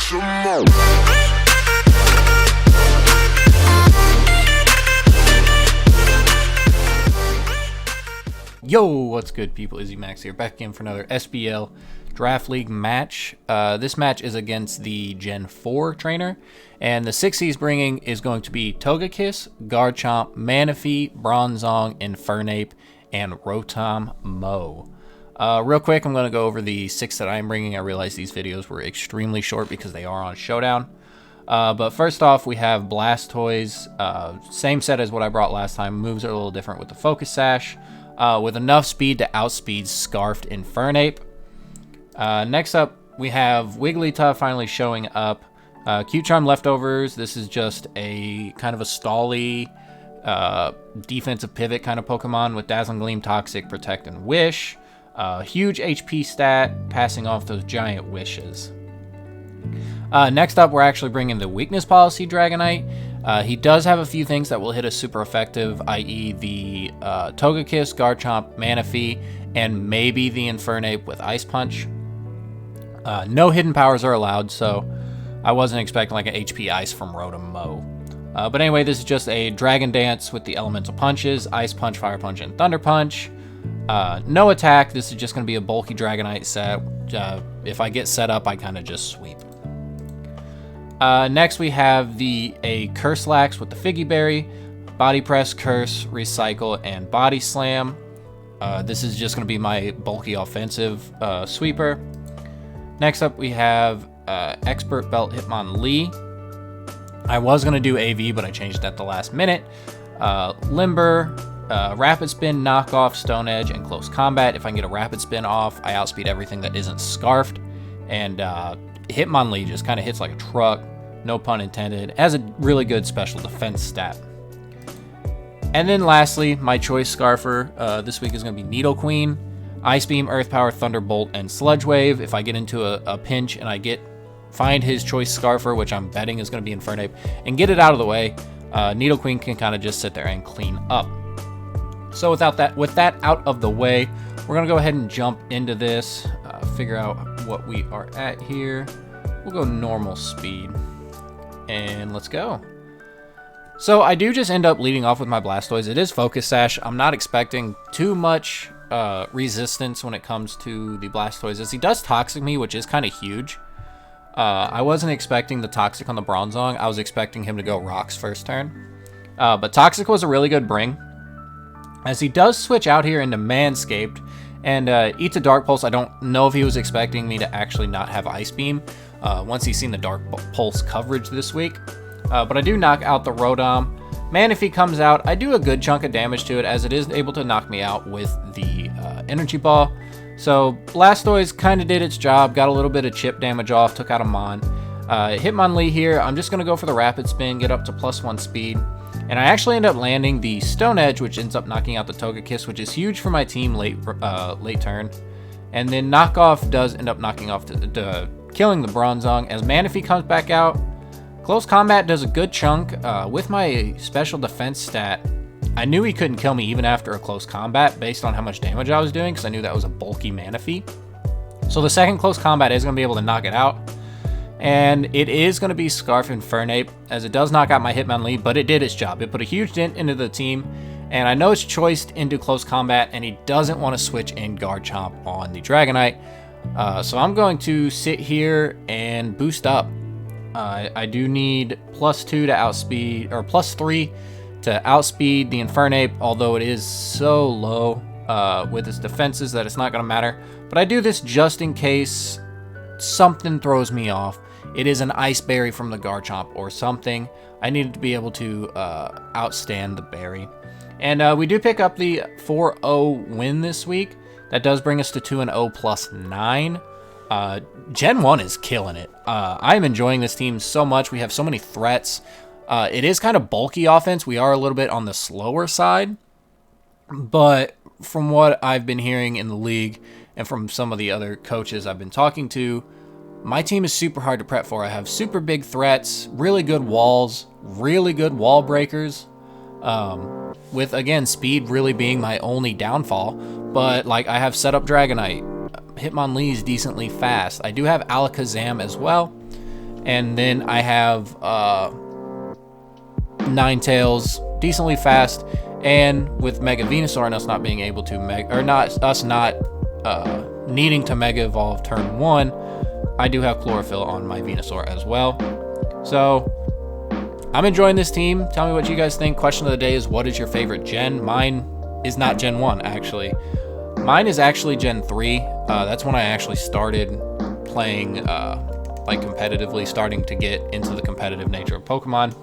some more. Yo, what's good, people? Izzy Max here, back again for another SBL Draft League match. This match is against the Gen 4 trainer, and the 6 he's bringing is going to be Togekiss, Garchomp, Manaphy, Bronzong, Infernape, and Rotom Mow. Real quick, I'm going to go over the 6 that I'm bringing. I realize these videos were extremely short because they are on Showdown. But first off, we have Blastoise. Same set as what I brought last time. Moves are a little different with the Focus Sash. With enough speed to outspeed Scarfed Infernape. Next up, we have Wigglytuff finally showing up. Cute Charm Leftovers. This is just a kind of a stally defensive pivot kind of Pokemon with Dazzling Gleam, Toxic, Protect, and Wish. Huge HP stat, passing off those giant wishes. Next up, we're actually bringing the Weakness Policy Dragonite. He does have a few things that will hit us super effective, i.e. the Togekiss, Garchomp, Manaphy, and maybe the Infernape with Ice Punch. No hidden powers are allowed, so I wasn't expecting like an HP Ice from Rotom Mow. But anyway, this is just a Dragon Dance with the Elemental Punches, Ice Punch, Fire Punch, and Thunder Punch. No attack, this is just going to be a bulky Dragonite set. If I get set up, I kind of just sweep. Next, we have a Curse-Lax with the Figgy Berry, Body Press, Curse, Recycle, and Body Slam. This is just going to be my bulky offensive sweeper. Next up, we have Expert Belt Hitmonlee. I was going to do AV, but I changed that at the last minute. Limber, Rapid Spin, Knockoff, Stone Edge, and Close Combat. If I can get a Rapid Spin off, I outspeed everything that isn't Scarfed. And Hitmonlee just kind of hits like a truck, no pun intended. Has a really good special defense stat. And then lastly, my choice Scarfer this week is going to be Nidoqueen, Ice Beam, Earth Power, Thunderbolt, and Sludge Wave. If I get into a pinch and I find his choice Scarfer, which I'm betting is going to be Infernape, and get it out of the way, Nidoqueen can kind of just sit there and clean up. So with that out of the way, we're going to go ahead and jump into this, figure out what we are at here. We'll go normal speed, and let's go. So I do just end up leading off with my Blastoise. It is Focus Sash. I'm not expecting too much resistance when it comes to the Blastoise, as he does Toxic me, which is kind of huge. I wasn't expecting the Toxic on the Bronzong. I was expecting him to go Rocks first turn. But Toxic was a really good bring, as he does switch out here into Manscaped, and eats a Dark Pulse. I don't know if he was expecting me to actually not have Ice Beam once he's seen the Dark Pulse coverage this week. But I do knock out the Rotom. Manaphy comes out. I do a good chunk of damage to it, as it is able to knock me out with the Energy Ball. So Blastoise kind of did its job, got a little bit of chip damage off, took out a Mon. Hitmonlee here, I'm just going to go for the Rapid Spin, get up to +1 speed. And I actually end up landing the Stone Edge, which ends up knocking out the Togekiss, which is huge for my team late turn. And then Knockoff does end up knocking off killing the Bronzong, as Manaphy comes back out. Close Combat does a good chunk. With my special defense stat, I knew he couldn't kill me even after a Close Combat based on how much damage I was doing, because I knew that was a bulky Manaphy. So the second Close Combat is going to be able to knock it out. And it is going to be Scarf Infernape, as it does knock out my Hitmonlee, but it did its job. It put a huge dent into the team, and I know it's choiced into Close Combat, and he doesn't want to switch in Garchomp on the Dragonite. So I'm going to sit here and boost up. I do need +2 to outspeed, or +3 to outspeed the Infernape, although it is so low with its defenses that it's not going to matter. But I do this just in case something throws me off. It is an Ice Berry from the Garchomp or something. I needed to be able to outstand the berry. And we do pick up the 4-0 win this week. That does bring us to 2-0 plus 9. Gen 1 is killing it. I'm enjoying this team so much. We have so many threats. It is kind of bulky offense. We are a little bit on the slower side. But from what I've been hearing in the league and from some of the other coaches I've been talking to, my team is super hard to prep for. I have super big threats, really good walls, really good wall breakers, with, again, speed really being my only downfall. But, like, I have set up Dragonite. Hitmonlee is decently fast. I do have Alakazam as well. And then I have Ninetales, decently fast, and with Mega Venusaur and us not being able to needing to Mega Evolve turn 1, I do have Chlorophyll on my Venusaur as well. So I'm enjoying this team. Tell me what you guys think. Question of the day is, what is your favorite gen? Mine is not Gen 1, actually. Mine is actually Gen 3. That's when I actually started playing like competitively, starting to get into the competitive nature of Pokemon.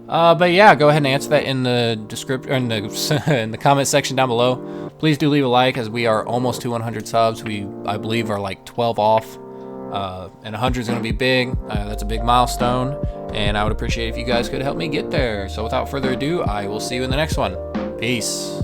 But yeah, go ahead and answer that in the description, in the comment section down below. Please do leave a like, as we are almost to 100 subs. I believe, are like 12 off, and 100 is going to be big. That's a big milestone, and I would appreciate if you guys could help me get there. So without further ado, I will see you in the next one. Peace.